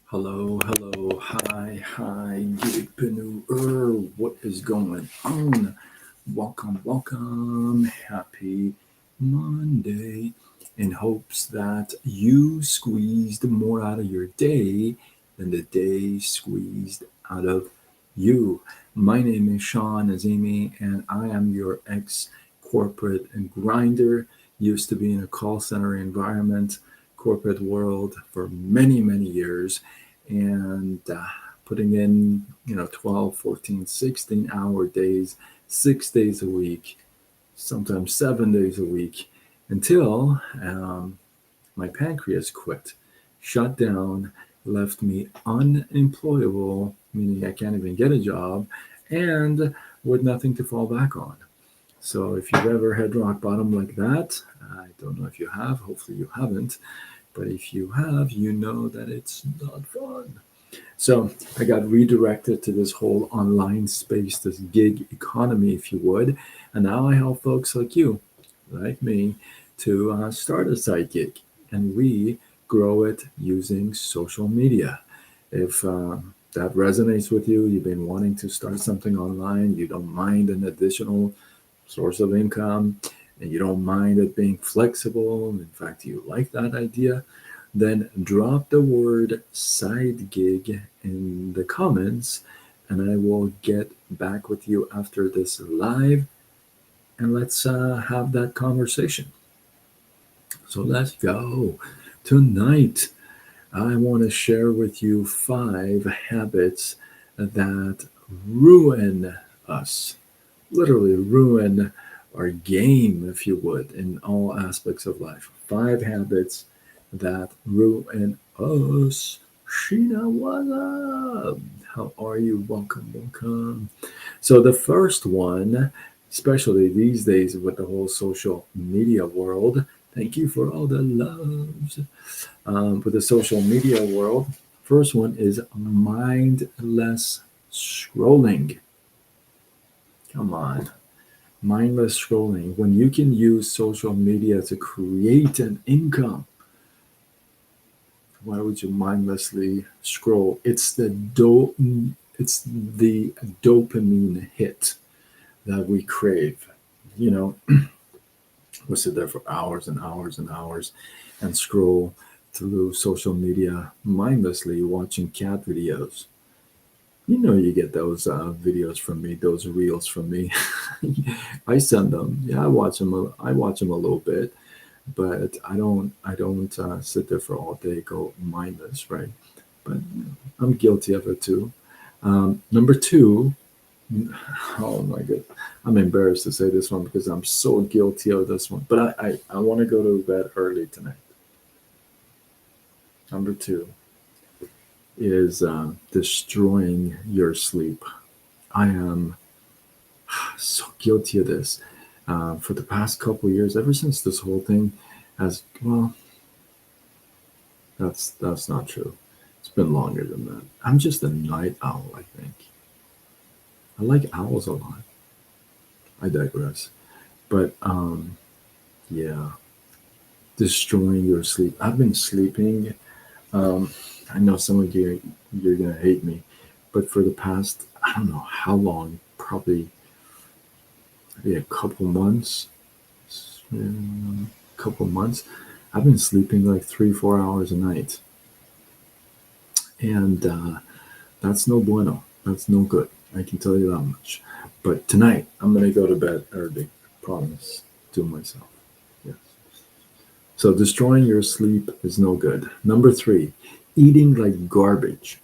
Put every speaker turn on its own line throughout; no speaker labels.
Hello, hello, hi, Gigpreneur. What is going on? Welcome. Happy Monday. In hopes that you squeezed more out of your day than the day squeezed out of you. My name is Sean Azimi, and I am your ex corporate and grinder. Used to be in a call center environment, corporate world for many years and putting in 12, 14, 16 hour days, 6 days a week, sometimes 7 days a week, until my pancreas quit, shut down, left me unemployable, meaning I can't even get a job, and with nothing to fall back on. So if you've ever had rock bottom like that, I don't know if you have, hopefully you haven't, but if you have, you know that it's not fun. So I got redirected to this whole online space, this gig economy, if you would. And now I help folks like you, like me, to start a side gig. And we grow it using social media. If that resonates with you, you've been wanting to start something online, you don't mind an additional source of income, and you don't mind it being flexible. In fact, you like that idea, then drop the word side gig in the comments and I will get back with you after this live and let's have that conversation. So let's go. Tonight, I want to share with you 5 habits that ruin us, literally ruin our game, if you would, in all aspects of life. 5 habits that ruin us. Sheena, what's up? How are you? Welcome. So, the first one, especially these days with the whole social media world, thank you for all the loves. With the social media world, first one is mindless scrolling. Come on. Mindless scrolling. When you can use social media to create an income, why would you mindlessly scroll? It's the dopamine hit that we crave. You know, we'll sit there for hours and hours and hours and scroll through social media mindlessly watching cat videos. You know, you get those videos from me, those reels from me. I send them. Yeah, I watch them. I watch them a little bit, but I don't sit there for all day, go mindless, right? But I'm guilty of it too. Number two, oh my god, I'm embarrassed to say this one because I'm so guilty of this one. But I want to go to bed early tonight. Number two is destroying your sleep. I am so guilty of this. For the past couple of years, ever since this whole thing has, well, that's not true. It's been longer than that. I'm just a night owl, I think. I like owls a lot. I digress. But yeah, destroying your sleep. I've been sleeping. Um, I know some of you you're gonna hate me, but for the past I don't know how long, probably maybe a couple months, I've been sleeping like 3 4 hours a night, and that's no bueno. That's no good. I can tell you that much. But tonight I'm gonna go to bed early. Promise to myself. Yes. So destroying your sleep is no good. Number three, eating like garbage.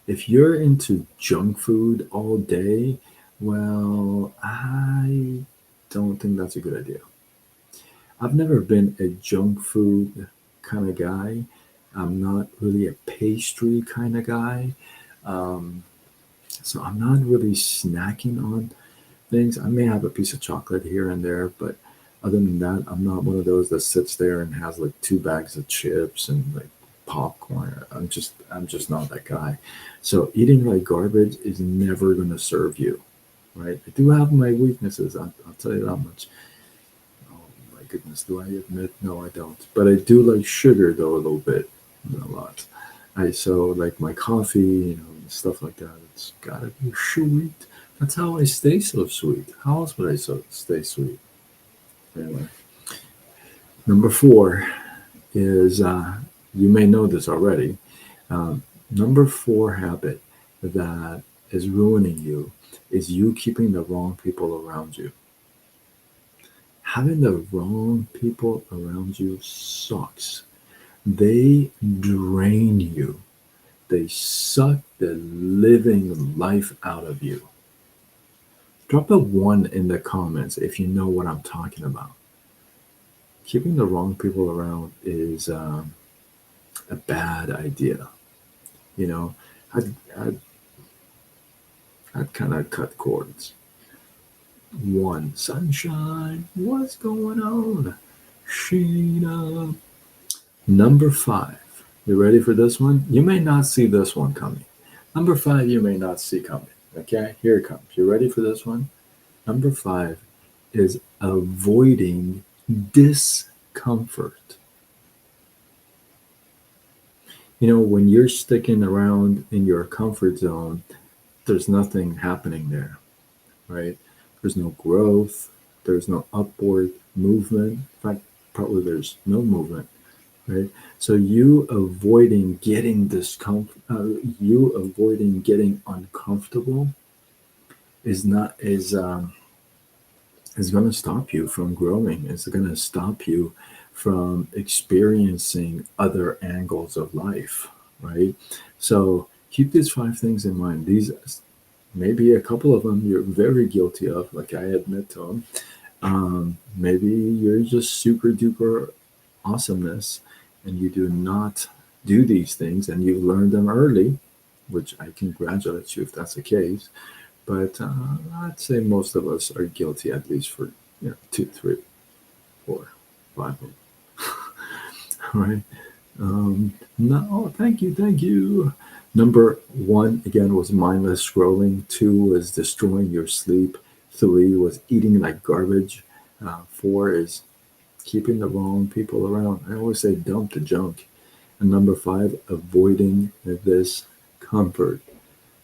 If you're into junk food all day, well, I don't think that's a good idea. I've never been a junk food kind of guy. I'm not really a pastry kind of guy. Um, so I'm not really snacking on things. I may have a piece of chocolate here and there, but other than that, I'm not one of those that sits there and has like 2 bags of chips and like popcorn. I'm just not that guy. So eating like garbage is never going to serve you, right? I do have my weaknesses. I'll tell you that much. Oh my goodness, do I admit? No, I don't. But I do like sugar though a little bit. a lot. So like my coffee, stuff like that. It's gotta be sweet. That's how I stay so sweet. How else would I stay sweet? Anyway, number four is you may know this already. Um, Number four habit that is ruining you is you keeping the wrong people around you. Having the wrong people around you sucks. They drain you. They suck the living life out of you. Drop a one in the comments if you know what I'm talking about. Keeping the wrong people around is a bad idea. You know, I'd kind of cut cords. One, sunshine, what's going on? Sheena. Number five. You ready for this one? You may not see this one coming. Number five, you may not see coming. Okay, here it comes. You ready for this one? Number five is avoiding discomfort. When you're sticking around in your comfort zone, there's nothing happening there, right? There's no growth, there's no upward movement. In fact, probably there's no movement, right? So you avoiding getting uncomfortable is not is going to stop you from growing. It's going to stop you from experiencing other angles of life, right? So keep these five things in mind. These, maybe a couple of them you're very guilty of, like I admit to them. Maybe you're just super duper awesomeness and you do not do these things and you learned them early, which I congratulate you if that's the case. But I'd say most of us are guilty, at least for two, three, four, five of them. All right. No, thank you, thank you. Number one again was mindless scrolling. Two was destroying your sleep. Three was eating like garbage. Four is keeping the wrong people around. I always say dump the junk. And number five, avoiding this comfort.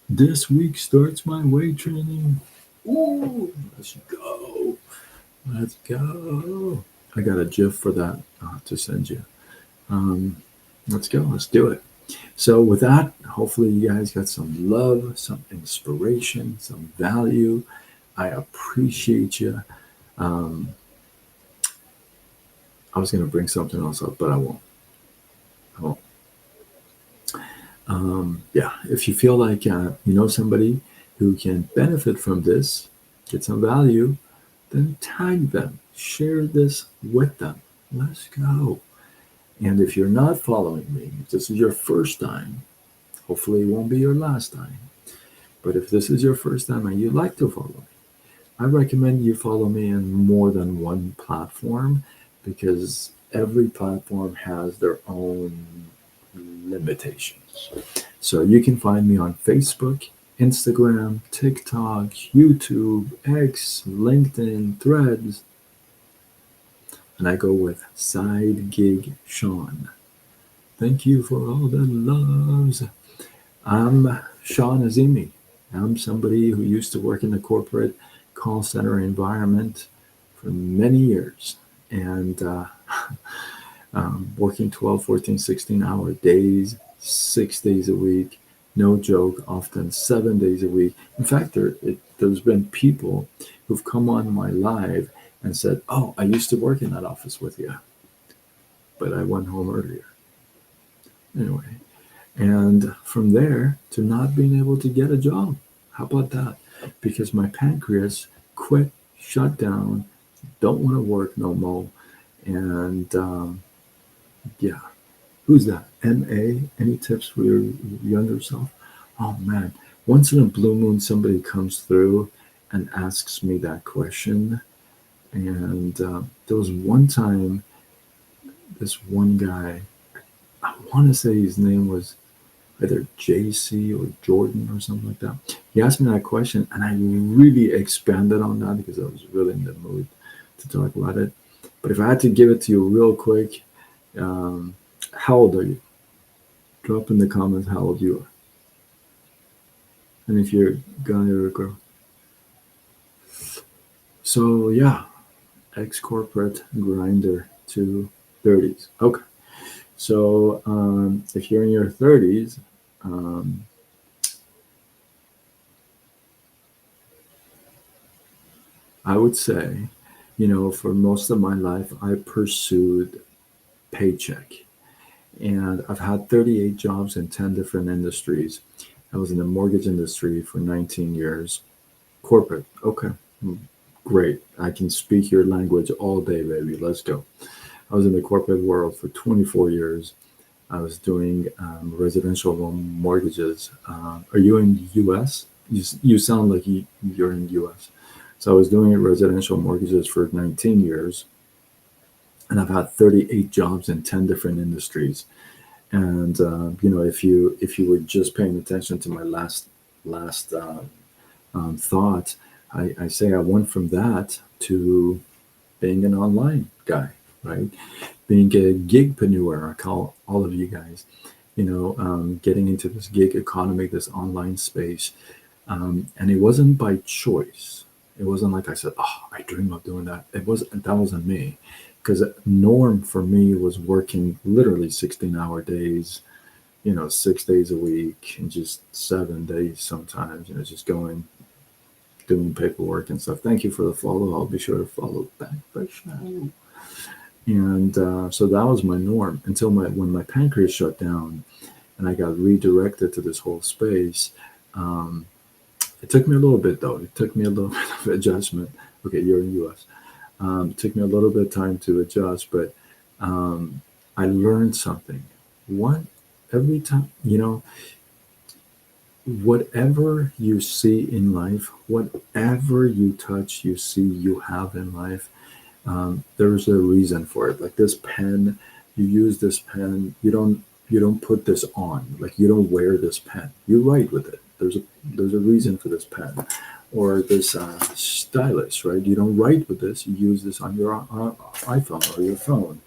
This week starts my weight training. Ooh, let's go. Let's go. I got a GIF for that to send you. Let's go. Let's do it. So, with that, hopefully, you guys got some love, some inspiration, some value. I appreciate you. Um, I was going to bring something else up, but I won't. I won't. Yeah, if you feel like you know somebody who can benefit from this, get some value, then tag them, share this with them. Let's go. And if you're not following me, if this is your first time, hopefully it won't be your last time. But if this is your first time and you'd like to follow me, I recommend you follow me in more than one platform because every platform has their own limitations. So you can find me on Facebook, Instagram, TikTok, YouTube, X, LinkedIn, Threads, and I go with Side Gig Sean. Thank you for all the loves. I'm Sean Azimi. I'm somebody who used to work in the corporate call center environment for many years and working 12, 14, 16-hour days, 6 days a week, no joke, often 7 days a week. In fact, there's been people who've come on my live and said, "Oh, I used to work in that office with you, but I went home earlier." Anyway, and from there to not being able to get a job. How about that? Because my pancreas quit, shut down, don't want to work no more. And yeah, who's that? MA? Any tips for your younger self? Oh man, once in a blue moon, somebody comes through and asks me that question. And there was one time, this one guy, I want to say his name was either JC or Jordan or something like that. He asked me that question, and I really expanded on that because I was really in the mood to talk about it. But if I had to give it to you real quick, how old are you? Drop in the comments how old you are. And if you're a guy or a girl. So yeah, ex-corporate grinder to 30s. Okay. So if you're in your 30s, um, I would say, for most of my life, I pursued paycheck. And I've had 38 jobs in 10 different industries. I was in the mortgage industry for 19 years. Corporate. Okay. Great. I can speak your language all day, baby. Let's go. I was in the corporate world for 24 years. I was doing residential loan mortgages. Are you in the US? You sound like you're in the US. So I was doing residential mortgages for 19 years, and I've had 38 jobs in 10 different industries. And if you were just paying attention to my last thought, I say I went from that to being an online guy, right? Being a gigpreneur, I call all of you guys, getting into this gig economy, this online space. And it wasn't by choice. It wasn't like I said, "Oh, I dream of doing that." That wasn't me, because norm for me was working literally 16-hour days, 6 days a week, and just 7 days sometimes, just going doing paperwork and stuff. Thank you for the follow. I'll be sure to follow back for sure. And so that was my norm until when my pancreas shut down, and I got redirected to this whole space. Um, it took me a little bit though. It took me a little bit of adjustment. Okay, you're in the U.S. It took me a little bit of time to adjust, but I learned something. What every time, whatever you see in life, whatever you touch, you see, you have in life, there's a reason for it. Like this pen, you use this pen. You don't put this on. Like you don't wear this pen. You write with it. There's a reason for this pen, or this stylus, right? You don't write with this. You use this on your iPhone or your phone,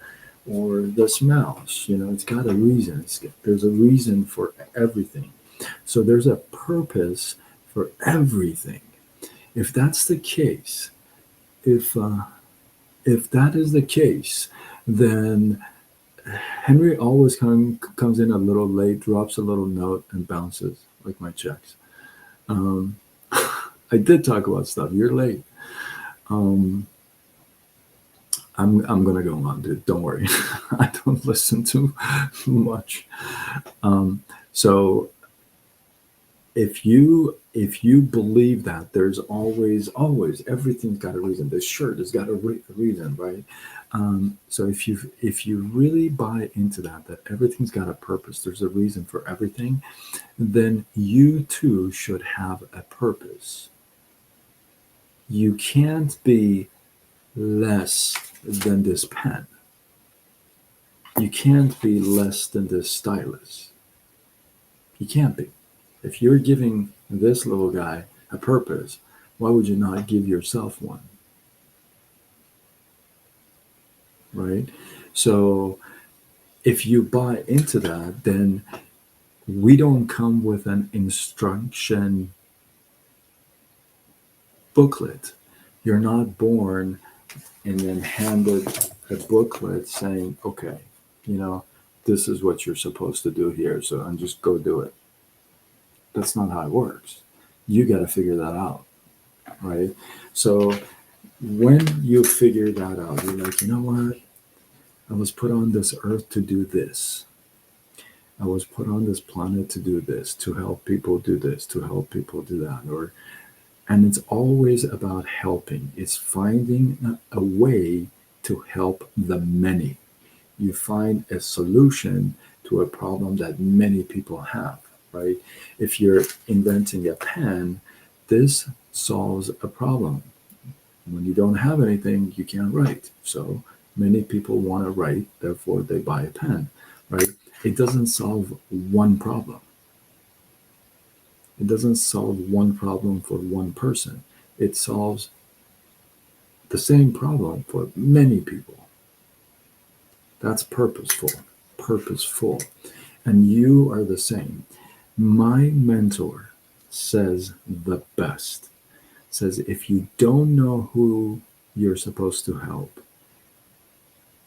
or this mouse. It's got a reason. There's a reason for everything. So there's a purpose for everything. If that's the case, if uh, if that is the case, then Henry always comes in a little late, drops a little note, and bounces like my checks. Um, I did talk about stuff. You're late. Um, I'm gonna go on, dude. Don't worry. I don't listen too much. Um, so if you believe that there's always everything's got a reason, this shirt has got a reason, right? So if you really buy into that everything's got a purpose, there's a reason for everything, then you too should have a purpose. You can't be less than this pen. You can't be less than this stylus. You can't be. If you're giving this little guy a purpose, why would you not give yourself one? Right? So if you buy into that, then we don't come with an instruction booklet. You're not born and then handed a booklet saying, okay, you know, this is what you're supposed to do here. So and just go do it. That's not how it works. You got to figure that out. Right. So when you figure that out, you're like, you know what? I was put on this earth to do this. I was put on this planet to do this, to help people do this, to help people do that. And it's always about helping. It's finding a way to help the many. You find a solution to a problem that many people have, right? If you're inventing a pen, this solves a problem. When you don't have anything, you can't write. So many people want to write, therefore they buy a pen, right? It doesn't solve one problem. It doesn't solve one problem for one person. It solves the same problem for many people. That's purposeful. Purposeful. And you are the same. My mentor says the best. Says if you don't know who you're supposed to help,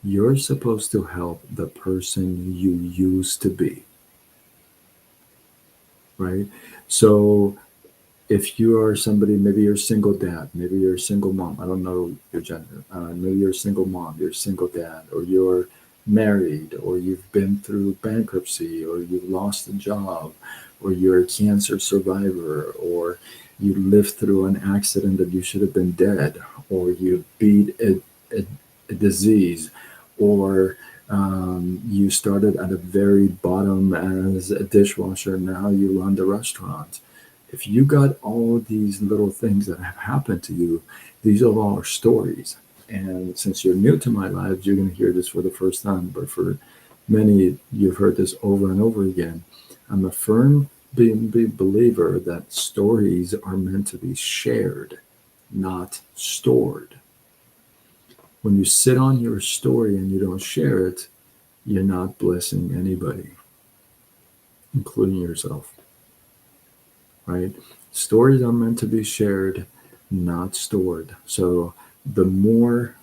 you're supposed to help the person you used to be, right? So if you are somebody, maybe you're a single dad, maybe you're a single mom, I don't know your gender, maybe you're a single mom, you're a single dad, or you're married, or you've been through bankruptcy, or you've lost a job, or you're a cancer survivor, or you lived through an accident that you should have been dead, or you beat a disease, or you started at the very bottom as a dishwasher, now you run the restaurant. If you got all these little things that have happened to you, these are all stories. And since you're new to my lives, you're going to hear this for the first time. But for many, you've heard this over and over again. I'm a firm believer that stories are meant to be shared, not stored. When you sit on your story and you don't share it, you're not blessing anybody, including yourself, right? Stories are meant to be shared, not stored. So the more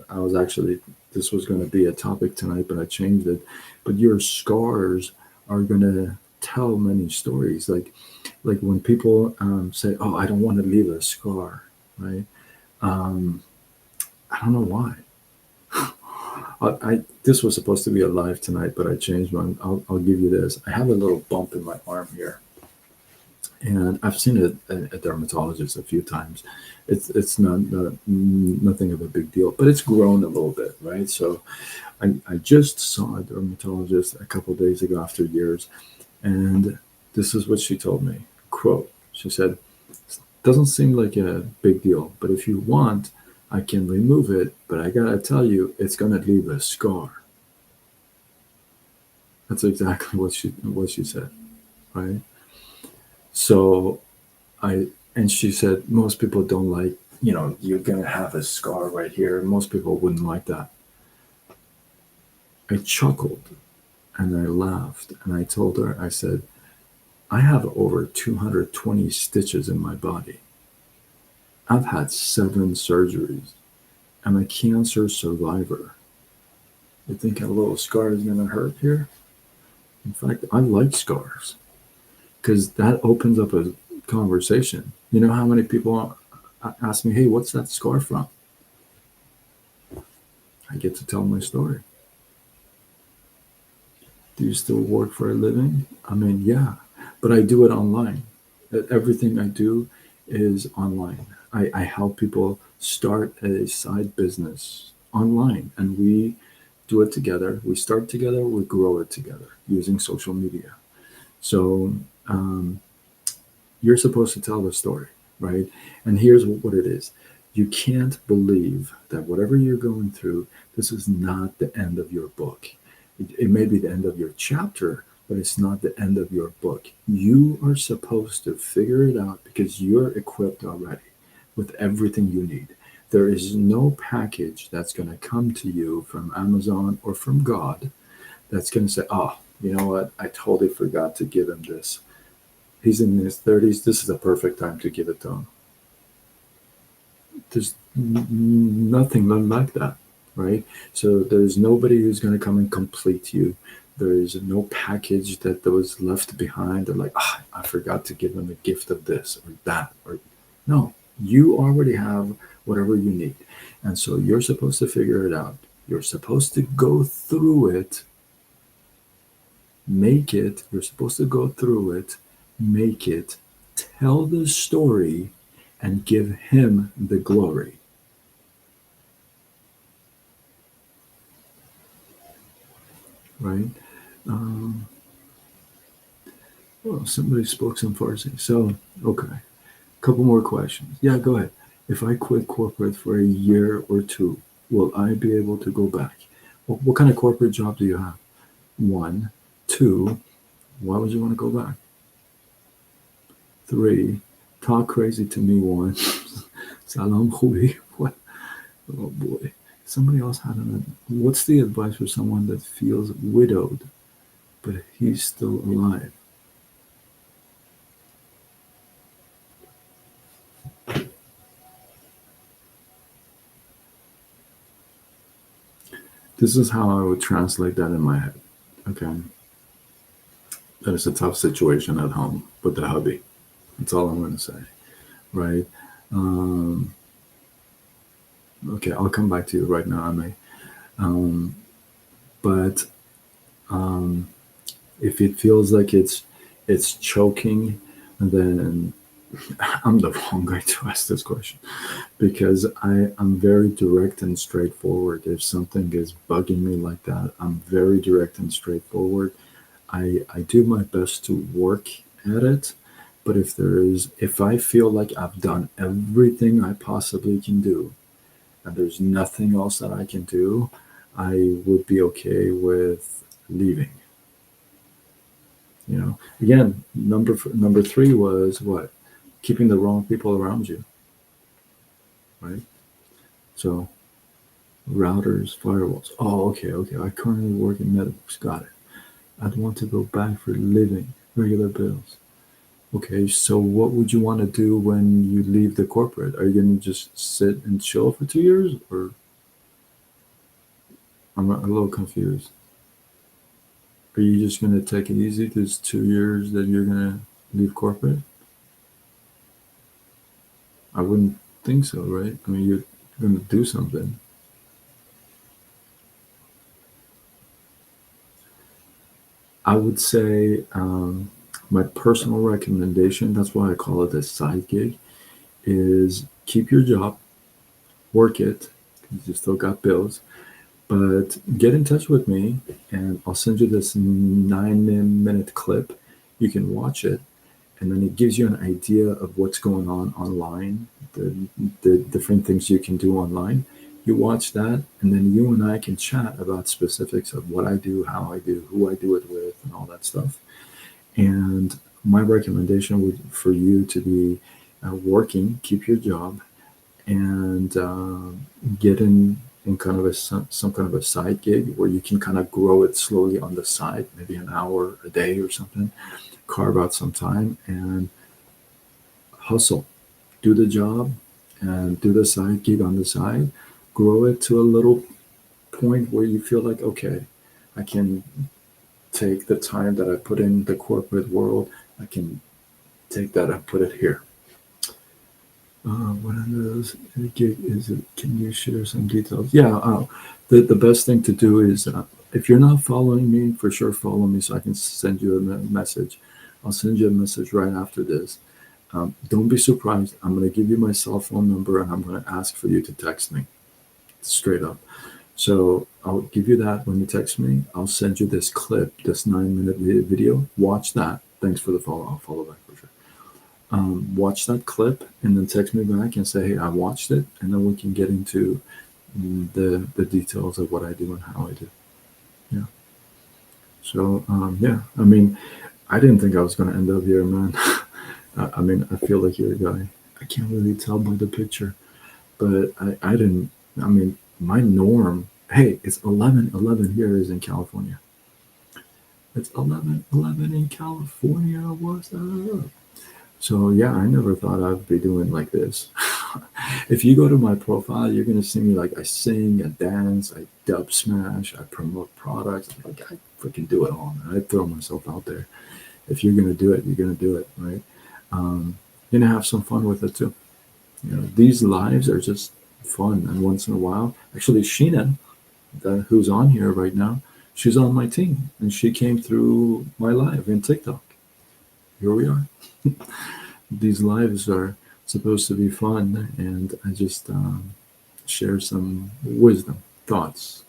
I was actually, this was going to be a topic tonight, but I changed it. But your scars are going to tell many stories. Like when people say, "Oh, I don't want to leave a scar," right? Um, I don't know why. This was supposed to be a live tonight, but I changed one. I'll give you this. I have a little bump in my arm here, and I've seen a dermatologist a few times. It's not nothing of a big deal, but it's grown a little bit, right? So I just saw a dermatologist a couple of days ago after years, and this is what she told me. Quote, she said, "Doesn't seem like a big deal, but if you want, I can remove it, but I gotta tell you, it's gonna leave a scar." That's exactly what she said, right? So I and she said most people don't like, you're gonna have a scar right here. Most people wouldn't like that. I chuckled and I laughed and I told her, I said, I have over 220 stitches in my body. I've had 7 surgeries. I'm a cancer survivor. You think a little scar is gonna hurt here? In fact, I like scars because that opens up a conversation. You know how many people ask me, "Hey, what's that scar from?" I get to tell my story. Do you still work for a living? I mean, yeah, but I do it online. Everything I do is online. I help people start a side business online, and we do it together. We start together, we grow it together using social media. So um, you're supposed to tell the story, right? And here's what it is. You can't believe that whatever you're going through, this is not the end of your book. It may be the end of your chapter, but it's not the end of your book. You are supposed to figure it out because you're equipped already with everything you need. There is no package that's going to come to you from Amazon or from God that's going to say, "Oh, you know what? I totally forgot to give him this. He's in his 30s. This is a perfect time to give it to him." There's nothing like that, right? So there's nobody who's going to come and complete you. There is no package that was left behind. They're like, "Ah, I forgot to give him a gift of this or that." Or no, you already have whatever you need. And so you're supposed to figure it out. You're supposed to go through it, make it. You're supposed to go through it, make it, tell the story, and give him the glory, right? Um, well, somebody spoke some Farsi. So, okay, a couple more questions. Yeah, go ahead. If I quit corporate for a year or two, will I be able to go back? What kind of corporate job do you have? One. Two, why would you want to go back? Three, talk crazy to me once. Salam khubi. What? Oh boy. Somebody else had an. What's the advice for someone that feels widowed? but he's still alive. This is how I would translate that in my head. Okay. That is a tough situation at home with the hubby. That's all I'm going to say. Right. Um, okay. I'll come back to you right now, I may. Um, but um, if it feels like it's choking, then I'm the wrong guy to ask this question, because I'm very direct and straightforward. If something is bugging me like that, I'm very direct and straightforward. I do my best to work at it, but if I feel like I've done everything I possibly can do and there's nothing else that I can do, I would be okay with leaving. Again, number three was what? Keeping the wrong people around you, right? So routers, firewalls. Oh, okay, okay. I currently work in networks. Got it. I'd want to go back for living, regular bills. Okay, so what would you want to do when you leave the corporate? Are you going to just sit and chill for 2 years? Or I'm a little confused. Are you just going to take it easy this 2 years that you're going to leave corporate? I wouldn't think so, right? I mean, you're going to do something. I would say my personal recommendation, that's why I call it a side gig, is keep your job, work it, 'cause you still got bills, but get in touch with me and I'll send you this 9-minute clip. You can watch it, and then it gives you an idea of what's going on online, the different things you can do online. You watch that, and then you and I can chat about specifics of what I do, how I do, who I do it with, and all that stuff. And my recommendation would for you to be working, keep your job, and get in kind of some kind of a side gig where you can kind of grow it slowly on the side, maybe an hour a day or something. Carve out some time and hustle, do the job, and do the side gig on the side. Grow it to a little point where you feel like, okay, I can take the time that I put in the corporate world, I can take that and put it here. What are those gig is it? Can you share some details? Yeah, the best thing to do is if you're not following me, for sure follow me so I can send you a message. I'll send you a message right after this. Don't be surprised. I'm going to give you my cell phone number and I'm going to ask for you to text me straight up. So I'll give you that when you text me. I'll send you this clip, this 9-minute video. Watch that. Thanks for the follow. I'll follow back for sure. Watch that clip and then text me back and say, hey, I watched it. And then we can get into the details of what I do and how I do. Yeah. So, yeah, I mean, I didn't think I was going to end up here, man. I mean, I feel like you're a guy. I can't really tell by the picture, but I didn't, I mean, my norm, hey, it's 11:11 here is in California. It's 11:11 in California. What's up? So yeah, I never thought I'd be doing like this. If you go to my profile, you're gonna see me like I sing, I dance, I dub smash, I promote products. Like I freaking do it all, man. I throw myself out there. If you're gonna do it, you're gonna do it, right? You're gonna have some fun with it too. These lives are just fun, and once in a while, actually, Sheena, who's on here right now, she's on my team, and she came through my live in TikTok. Here we are. These lives are supposed to be fun, and I just share some wisdom, thoughts.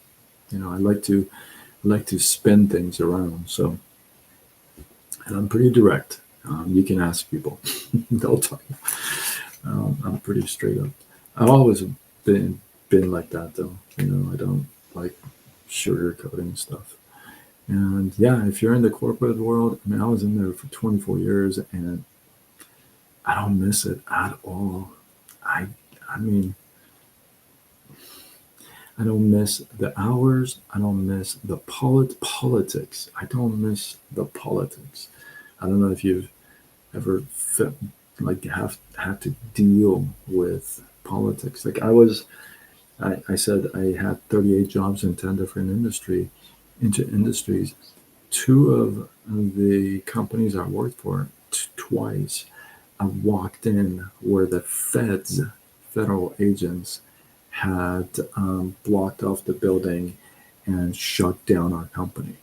I like to spin things around. So, and I'm pretty direct. You can ask people; they'll tell you. I'm pretty straight up. I've always been like that, though. I don't like sugarcoating stuff. And yeah, if you're in the corporate world, I mean, I was in there for 24 years, and I don't miss it at all. I I mean, I don't miss the hours. I don't miss the politics. I don't miss the politics. I don't know if you've ever like have had to deal with politics. Like I said I had 38 jobs in 10 different industries. Two of the companies I worked for, twice, I walked in where the federal agents, had blocked off the building and shut down our company.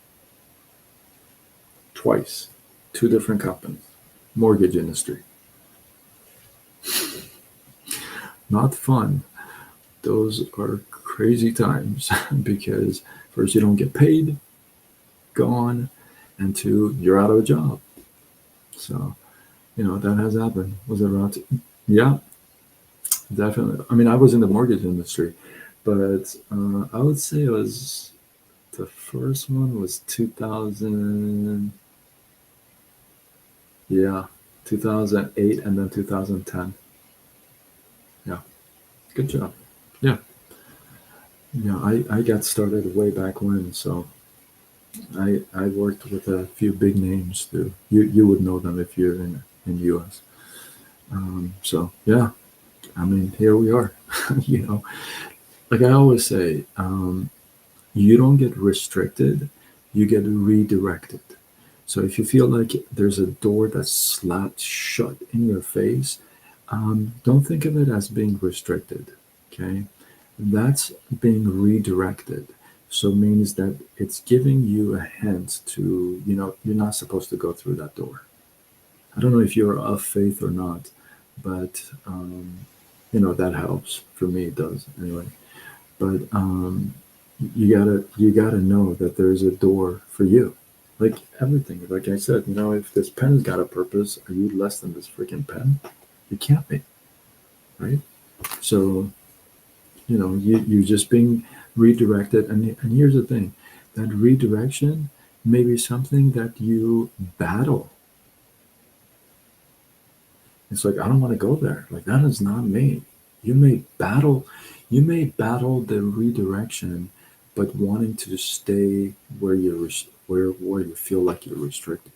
Twice. Two different companies. Mortgage industry. Not fun. Those are crazy times because first you don't get paid, gone, and two, you're out of a job. So, that has happened. Was it around? Yeah, definitely. I mean, I was in the mortgage industry, but I would say it was the first one was 2000. Yeah, 2008 and then 2010. Yeah, good job. Yeah, yeah. I got started way back when, so I worked with a few big names too. You would know them if you're in US. So yeah, I mean here we are. you know, like I always say, you don't get restricted, you get redirected. So if you feel like there's a door that's slapped shut in your face, don't think of it as being restricted. Okay, that's being redirected. So it means that it's giving you a hint to, you're not supposed to go through that door. I don't know if you're of faith or not, but that helps. For me, it does anyway. But you gotta know that there's a door for you. Like everything, like I said, if this pen's got a purpose, are you less than this freaking pen? You can't be, right? So you're just being redirected, and here's the thing, that redirection may be something that you battle. It's like, I don't want to go there. Like, that is not me. You may battle, the redirection, but wanting to stay where where you feel like you're restricted.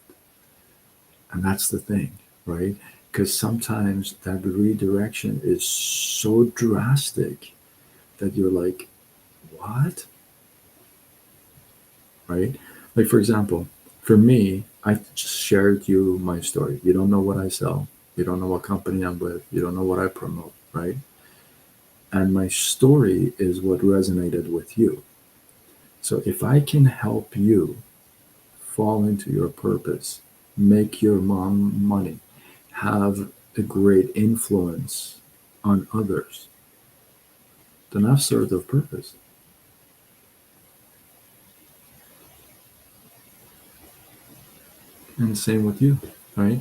And that's the thing, right? Because sometimes that redirection is so drastic that you're like, what? Right? Like, for example, for me, I just shared you my story. You don't know what I sell. You don't know what company I'm with. You don't know what I promote, right? And my story is what resonated with you. So if I can help you fall into your purpose, make your mom money, have a great influence on others, then I've served a purpose. And same with you, right?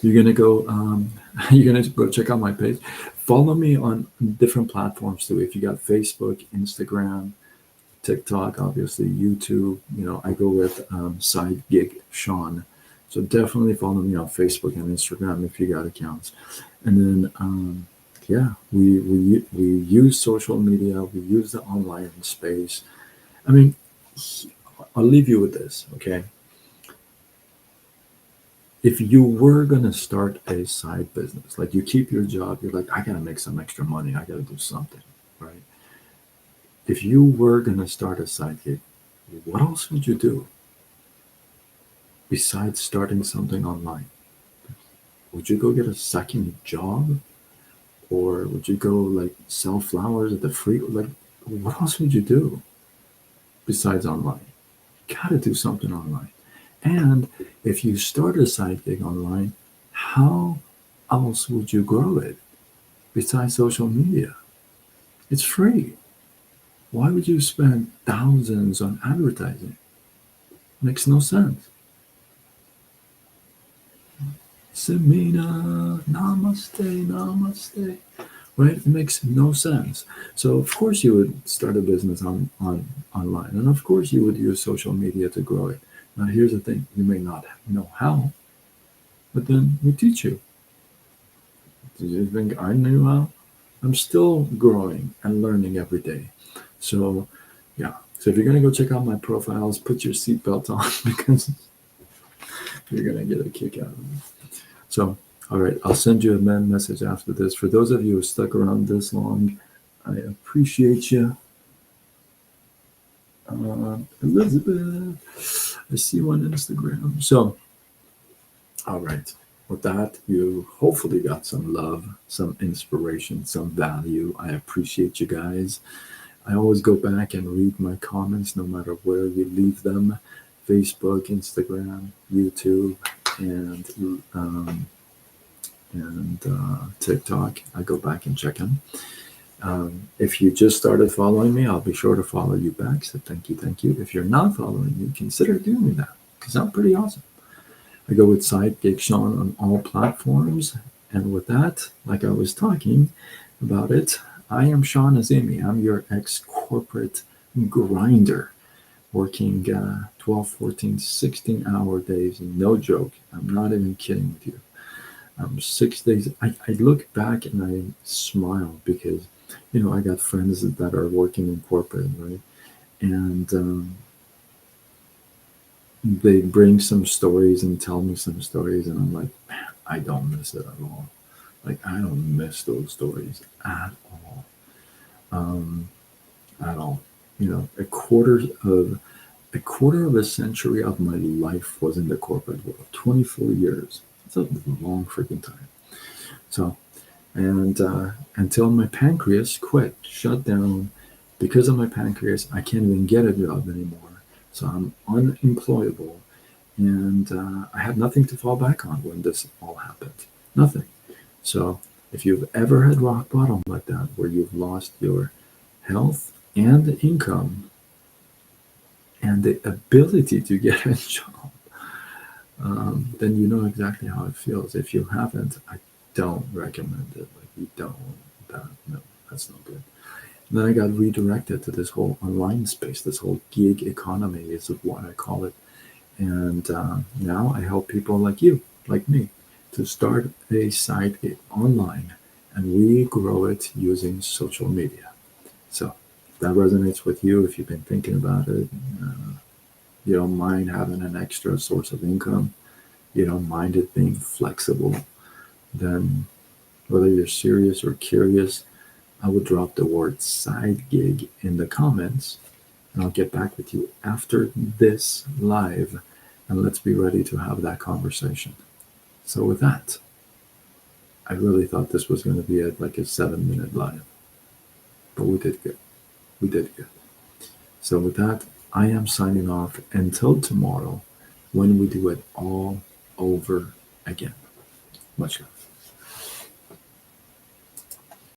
You're gonna go. You're gonna go check out my page. Follow me on different platforms too. If you got Facebook, Instagram, TikTok, obviously YouTube. I go with Side Gig Sean. So definitely follow me on Facebook and Instagram if you got accounts. And then yeah, we use social media. We use the online space. I mean, I'll leave you with this, okay? If you were gonna start a side business, like you keep your job, you're like, I gotta make some extra money. I gotta do something, right? If you were gonna start a side gig, what else would you do besides starting something online? Would you go get a second job, or would you go like sell flowers at the free? Like, what else would you do besides online? You gotta do something online. And if you start a side gig online, how else would you grow it besides social media? It's free. Why would you spend thousands on advertising? Makes no sense. Semina, namaste, namaste. Right? It makes no sense. So of course you would start a business on online, and of course you would use social media to grow it. Now here's the thing: you may not know how, but then we teach you. Do you think I knew how? I'm still growing and learning every day. So, yeah. So if you're gonna go check out my profiles, put your seatbelt on because you're gonna get a kick out of it. So, all right, I'll send you a message after this. For those of you who stuck around this long, I appreciate you. Elizabeth, I see you on Instagram. So, all right. With that, you hopefully got some love, some inspiration, some value. I appreciate you guys. I always go back and read my comments no matter where you leave them: Facebook, Instagram, YouTube, and TikTok. I go back and check them. If you just started following me, I'll be sure to follow you back. So thank you, thank you. If you're not following me, consider doing that because I'm pretty awesome. I go with Sidekick Sean on all platforms. And with that, like I was talking about it, I am Sean Azimi. I'm your ex-corporate grinder working 12, 14, 16-hour days. No joke. I'm not even kidding with you. 6 days. I look back and I smile because, I got friends that are working in corporate, right? And they bring some stories and tell me some stories, and I'm like, man, I don't miss it at all. Like, I don't miss those stories at all. Um, at all. A quarter of a century of my life was in the corporate world. 24 years. It's a long freaking time. So, and until my pancreas quit, shut down. Because of my pancreas, I can't even get a job anymore. So I'm unemployable, and I had nothing to fall back on when this all happened. Nothing. So if you've ever had rock bottom like that, where you've lost your health and income and the ability to get a job, then you know exactly how it feels. If you haven't, I don't recommend it. Like, you don't. No, that's no good. And then I got redirected to this whole online space, this whole gig economy is what I call it. And now I help people like you, like me, to start a site online, and we grow it using social media. So if that resonates with you, if you've been thinking about it, uh, you don't mind having an extra source of income, you don't mind it being flexible, then whether you're serious or curious, I would drop the word side gig in the comments, and I'll get back with you after this live, and let's be ready to have that conversation. So with that, I really thought this was going to be like a 7-minute live, but we did good. We did good. So with that, I am signing off until tomorrow when we do it all over again. Much love.